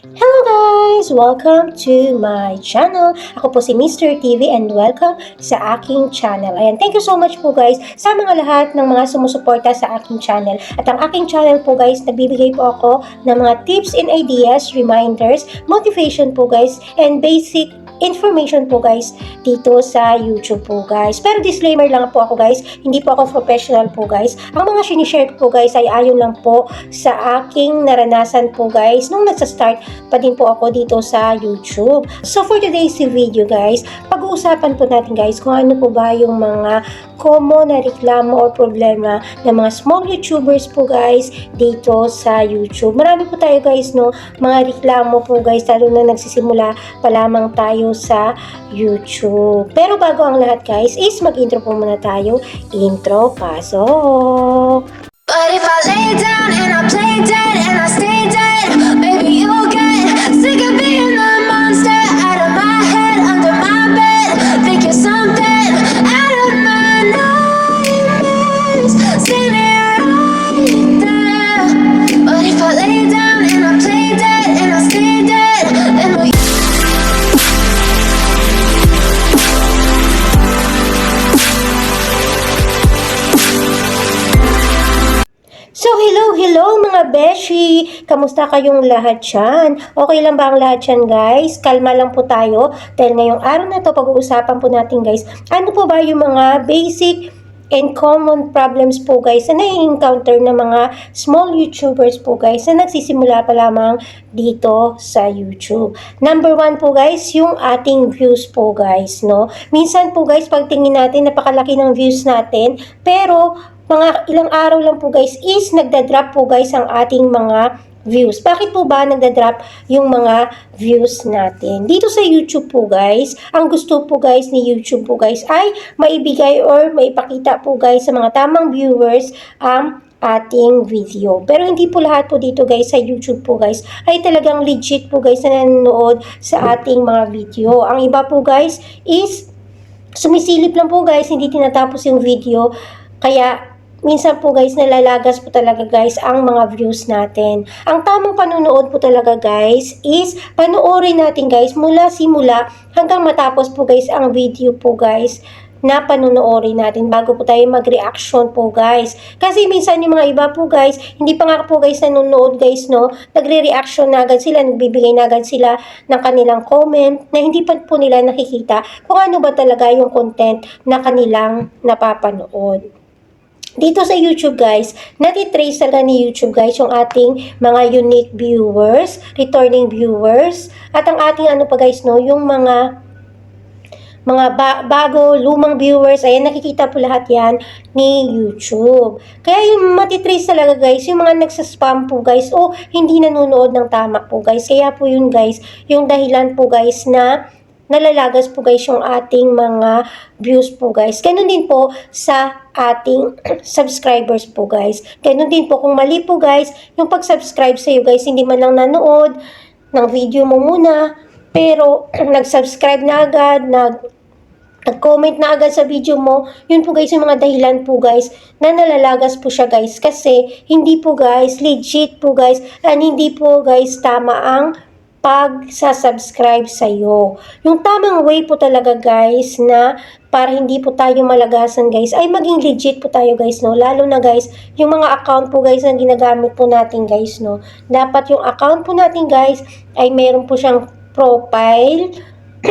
Hello guys! Welcome to my channel. Ako po si Mr. TV and welcome sa aking channel. Ayan, thank you so much po guys sa mga lahat ng mga sumusuporta sa aking channel. At ang aking channel po guys, nagbibigay po ako ng mga tips and ideas, reminders, motivation po guys, and basic information po guys dito sa YouTube po guys. Pero disclaimer lang po ako guys, hindi po ako professional po guys. Ang mga sinishare ko po guys ay ayon lang po sa aking naranasan po guys nung nagsa-start pa din po ako dito sa YouTube. So for today's video guys, pag-uusapan po natin guys kung ano po ba yung mga common na reklamo o problema ng mga small YouTubers po guys dito sa YouTube. Marami po tayo guys no, mga reklamo po guys lalo na nagsisimula pa lamang tayo sa YouTube. Pero bago ang lahat guys is mag-intro po muna tayo. Intro, pasok! But if I lay down and I play dead and I stay dead, maybe you'll get sick of being the monster out of my head, under my bed. Think you're something out of my nightmares. Stand right there. But if I lay down and I play dead and I stay dead, then will you? So, hello mga beshi! Kamusta kayong lahat dyan? Okay lang ba ang lahat dyan guys? Kalma lang po tayo dahil ngayong araw na to pag-uusapan po natin guys, ano po ba yung mga basic and common problems po guys na nai-encounter ng mga small YouTubers po guys na nagsisimula pa lamang dito sa YouTube. Number 1 po guys, yung ating views po guys, no? Minsan po guys, pagtingin natin, napakalaki ng views natin, pero mga ilang araw lang po guys is nagda-drop po guys ang ating mga views. Bakit po ba nagda-drop yung mga views natin? Dito sa YouTube po guys, ang gusto po guys ni YouTube po guys ay maibigay or maipakita po guys sa mga tamang viewers ang ating video. Pero hindi po lahat po dito guys sa YouTube po guys ay talagang legit po guys na nanonood sa ating mga video. Ang iba po guys is sumisilip lang po guys, hindi tinatapos yung video. Kaya minsan po guys, nalalagas po talaga guys ang mga views natin. Ang tamang panunood po talaga guys is panoorin natin guys mula simula hanggang matapos po guys ang video po guys na panonoorin natin bago po tayo mag-reaction po guys. Kasi minsan yung mga iba po guys, hindi pa nga po guys nanonood guys no, nagre-reaction na agad sila, nagbibigay na agad sila ng kanilang comment na hindi pa po nila nakikita kung ano ba talaga yung content na kanilang napapanood. Dito sa YouTube guys, natitrace talaga ni YouTube guys yung ating mga unique viewers, returning viewers, at ang ating ano pa guys no, yung mga bago, lumang viewers, ayan nakikita po lahat yan ni YouTube. Kaya yung matitrace talaga guys, yung mga nagsaspam po guys, o hindi nanonood ng tama po guys. Kaya po yun guys, yung dahilan po guys na nalalagas po guys yung ating mga views po guys. Ganun din po sa ating subscribers po guys. Ganun din po kung mali po guys, yung pag-subscribe sa iyo guys, hindi man lang nanood ng video mo muna, pero nag-subscribe na agad, nag-comment na agad sa video mo, yun po guys yung mga dahilan po guys na nalalagas po siya guys. Kasi hindi po guys, legit po guys, and hindi po guys tama ang pag-subscribe sa iyo. Yung tamang way po talaga guys na para hindi po tayo malagasan guys ay maging legit po tayo guys no. Lalo na guys yung mga account po guys na ginagamit po natin guys no. Dapat yung account po natin guys ay meron po siyang profile,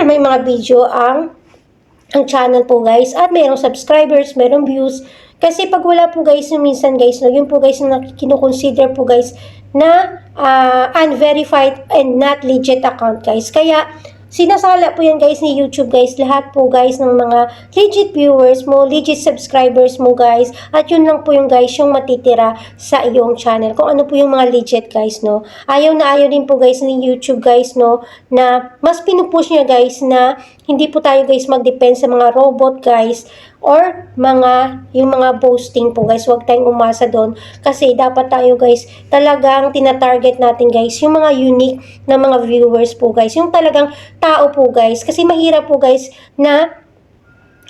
may mga video ang channel po guys at mayroong subscribers, mayroong views. Kasi pag wala po guys yung minsan guys no, yun po guys na kino-consider po guys na unverified and not legit account guys. Kaya sinasala po yan guys ni YouTube guys, lahat po guys ng mga legit viewers mo, legit subscribers mo guys, at yun lang po yung guys yung matitira sa iyong channel. Kung ano po yung mga legit guys no. Ayaw na ayaw din po guys ni YouTube guys no, na mas pinupush niya guys na hindi po tayo guys mag-depend sa mga robot guys or yung mga boasting po guys. Huwag tayong umasa doon kasi dapat tayo guys talagang tina-target natin guys yung mga unique na mga viewers po guys, yung talagang tao po guys. Kasi mahirap po guys na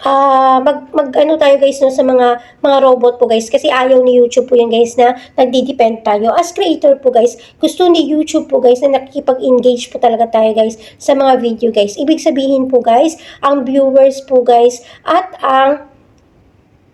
mag ano tayo guys no sa mga robot po guys, kasi ayaw ni YouTube po yan guys na nagdi-depend tayo as creator po guys. Gusto ni YouTube po guys na nakikipag-engage po talaga tayo guys sa mga video guys. Ibig sabihin po guys, ang viewers po guys at ang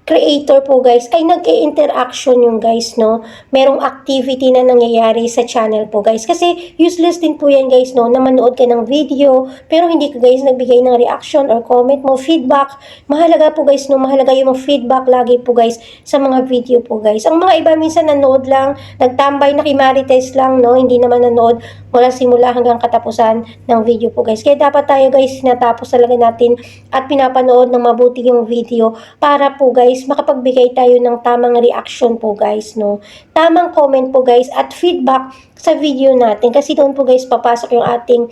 creator po guys ay nag-i-interaction yung guys no, merong activity na nangyayari sa channel po guys, kasi useless din po yan guys no na manood ka ng video pero hindi ka guys nagbigay ng reaction or comment mo, feedback. Mahalaga po guys no, mahalaga yung feedback lagi po guys sa mga video po guys. Ang mga iba minsan nanood lang, nagtambay na Marites lang no, hindi naman nanood mula simula hanggang katapusan ng video po guys. Kaya dapat tayo guys natapos talaga natin at pinapanood ng mabuti yung video para po guys makapagbigay tayo ng tamang reaction po guys no, tamang comment po guys at feedback sa video natin, kasi doon po guys papasok yung ating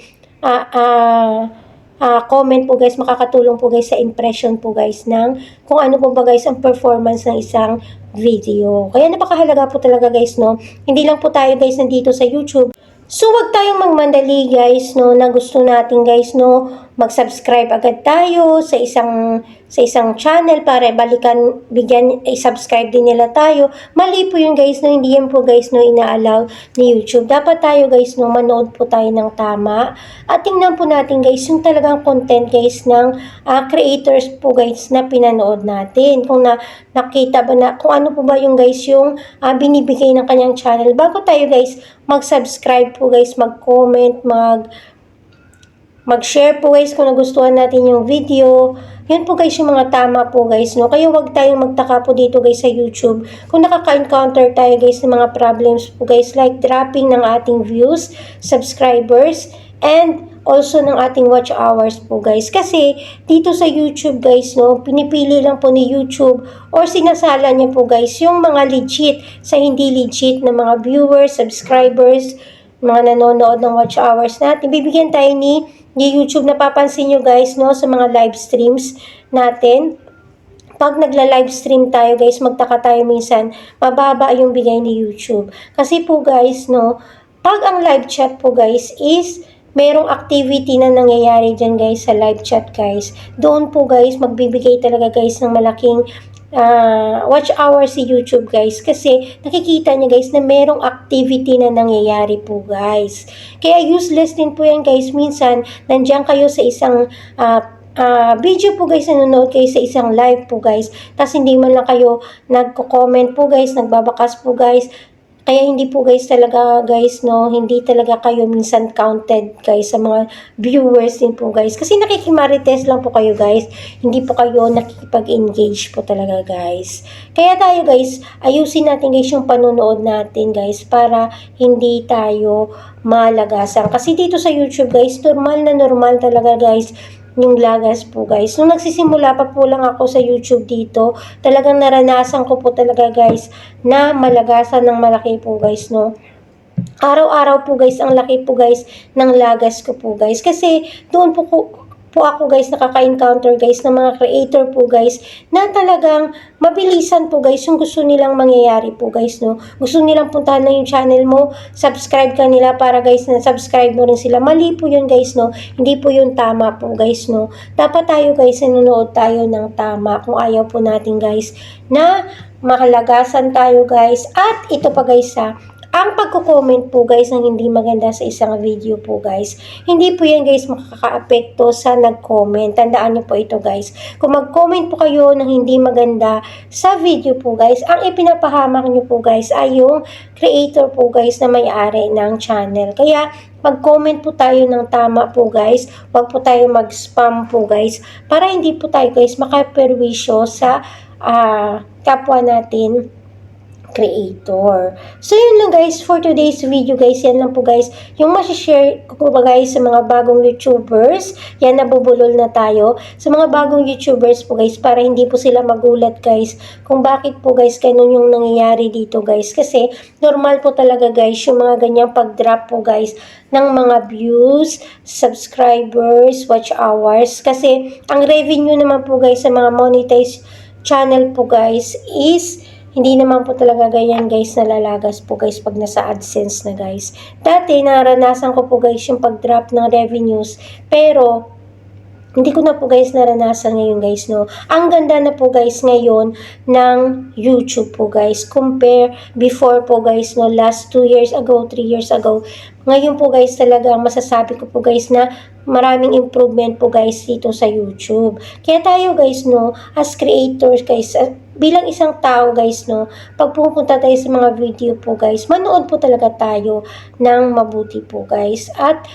comment po guys, makakatulong po guys sa impression po guys ng kung ano po ba guys ang performance ng isang video. Kaya napakahalaga po talaga guys no, hindi lang po tayo guys nandito sa YouTube. So, wag tayong magmandali guys no, na gusto natin guys no, mag-subscribe agad tayo sa isang channel para balikan, bigyan, i-subscribe din nila tayo. Mali po yun guys no, hindi yan po guys no ina-allow ni YouTube. Dapat tayo guys no, manood po tayo ng tama at tingnan po natin guys yung talagang content guys ng creators po guys na pinanood natin. Kung nakita ba na, kung ano po ba yung guys yung binibigay ng kanyang channel bago tayo guys mag-subscribe po guys, mag-comment, mag-share po guys kung nagustuhan natin yung video. Yun po guys yung mga tama po guys no. Kaya wag tayong magtaka po dito guys sa YouTube kung nakaka-encounter tayo guys ng mga problems po guys like dropping ng ating views, subscribers, and also ng ating watch hours po guys. Kasi dito sa YouTube guys no, pinipili lang po ni YouTube or sinasala niya po guys yung mga legit sa hindi legit na mga viewers, subscribers, mga nanonood ng watch hours natin. Bibigyan tayo ni YouTube. Napapansin nyo guys no sa mga live streams natin, pag nagla-live stream tayo guys, magtaka tayo minsan mababa yung bigay ni YouTube. Kasi po guys no, pag ang live chat po guys is merong activity na nangyayari dyan guys sa live chat guys, doon po guys magbibigay talaga guys ng malaking watch hour si YouTube guys, kasi nakikita niya guys na merong activity na nangyayari po guys. Kaya useless din po yan guys, minsan nandiyan kayo sa isang video po guys, nanonood kayo sa isang live po guys, tas hindi man lang kayo nagko-comment po guys, nagbabakas po guys. Kaya hindi po guys talaga guys no, hindi talaga kayo minsan counted guys sa mga viewers din po guys. Kasi nakikimarites lang po kayo guys, hindi po kayo nakikipag-engage po talaga guys. Kaya tayo guys, ayusin natin guys yung panonood natin guys para hindi tayo malagasan. Kasi dito sa YouTube guys, normal na normal talaga guys yung lagas po guys. Nung nagsisimula pa po lang ako sa YouTube dito, talagang naranasan ko po talaga guys na malagasan ng malaki po guys no. Araw-araw po guys ang laki po guys ng lagas ko po guys, kasi doon po ako guys nakaka-encounter guys ng mga creator po guys na talagang mabilisan po guys yung gusto nilang mangyayari po guys no. Gusto nilang puntahan na yung channel mo, subscribe ka nila para guys na subscribe mo rin sila. Mali po yun guys no, hindi po yun tama po guys no. Dapat tayo guys nanonood tayo ng tama kung ayaw po natin guys na makalagasan tayo guys. At ito pa guys ang pagko-comment po guys ng hindi maganda sa isang video po guys, hindi po yan guys makaka-apekto sa nag-comment. Tandaan niyo po ito guys. Kung mag-comment po kayo ng hindi maganda sa video po guys, ang ipinapahamak niyo po guys ay yung creator po guys na may-ari ng channel. Kaya mag-comment po tayo ng tama po guys. Huwag po tayo mag-spam po guys para hindi po tayo guys makaperwisyo sa kapwa natin creator. So, yun lang guys for today's video guys. Yan lang po guys yung masishare ko po guys sa mga bagong YouTubers. Yan, nabubulol na tayo sa mga bagong YouTubers po guys para hindi po sila magulat guys kung bakit po guys ganun yung nangyayari dito guys. Kasi normal po talaga guys yung mga ganyang pag-drop po guys ng mga views, subscribers, watch hours. Kasi ang revenue naman po guys sa mga monetized channel po guys is hindi naman po talaga ganyan guys nalalagas po guys pag nasa AdSense na guys. Dati naranasan ko po guys yung pag-drop ng revenues, pero Hindi ko na po guys naranasan ngayon guys, no. Ang ganda na po guys ngayon ng YouTube po guys. Compare before po guys, no. Last 2 years ago, 3 years ago. Ngayon po guys talagang masasabi ko po guys na maraming improvement po guys dito sa YouTube. Kaya tayo guys, no, as creators guys, bilang isang tao guys, no, pag pupunta tayo sa mga video po guys, manood po talaga tayo ng mabuti po guys. At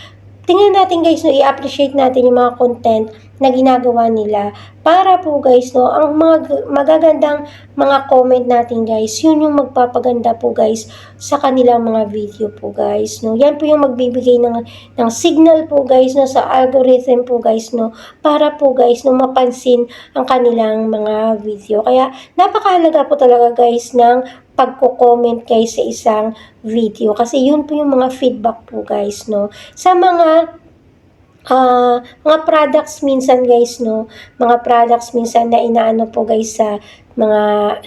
tingnan natin guys, no, i-appreciate natin yung mga content na ginagawa nila para po guys, no, ang mga magagandang mga comment natin guys, yun yung magpapaganda po guys sa kanilang mga video po guys, no. Yan po yung magbibigay ng signal po guys, no, sa algorithm po guys, no, para po guys, no, mapansin ang kanilang mga video. Kaya napakahalaga po talaga guys ng pagko-comment guys sa isang video kasi yun po yung mga feedback po guys, no, sa mga products minsan guys, no, mga products minsan na inaano po guys sa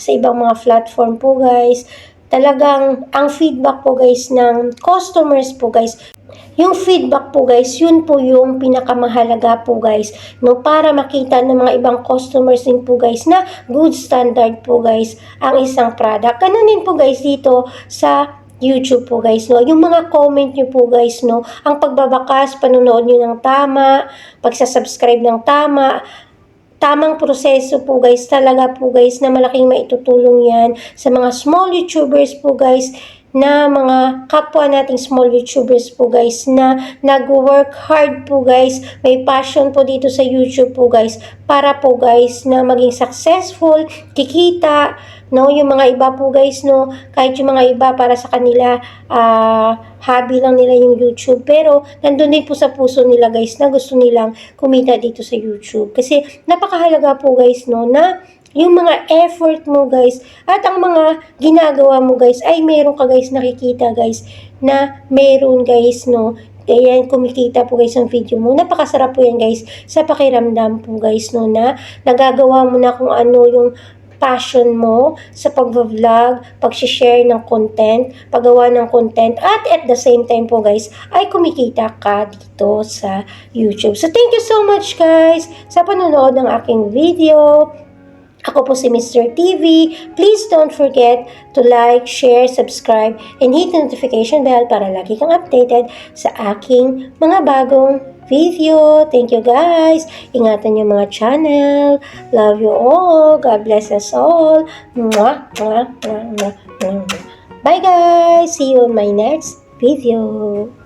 ibang mga platform po guys. Talagang ang feedback po guys ng customers po guys, yung feedback po guys, yun po yung pinakamahalaga po guys, no, para makita ng mga ibang customers din po guys na good standard po guys ang isang product. Ganun din po guys dito sa YouTube po guys, no, yung mga comment nyo po guys, no, ang pagbabakas, panonood nyo ng tama, pagsasubscribe ng tamang proseso po guys, talaga po guys na malaking maitutulong yan sa mga small YouTubers po guys, na mga kapwa nating small YouTubers po guys na nag-work hard po guys, may passion po dito sa YouTube po guys, para po guys na maging successful, kikita, no, yung mga iba po guys, no, kahit yung mga iba para sa kanila, hobby lang nila yung YouTube, pero nandun din po sa puso nila guys na gusto nilang kumita dito sa YouTube. Kasi napakahalaga po guys, no, na yung mga effort mo guys at ang mga ginagawa mo guys ay meron ka guys nakikita guys na meron guys, no. Kaya kumikita po guys ang video mo. Napakasarap po yan guys sa pakiramdam po guys, no, na nagagawa mo na kung ano yung passion mo sa pag-vlog, pag-share ng content, paggawa ng content, at the same time po guys, ay kumikita ka dito sa YouTube. So thank you so much guys sa panonood ng aking video. Ako po si Mr. TV. Please don't forget to like, share, subscribe, and hit the notification bell para lagi kang updated sa aking mga bagong video. Thank you guys. Ingatan yung mga channel. Love you all. God bless us all. Mwah, mwah, mwah, mwah, mwah. Bye guys. See you on my next video.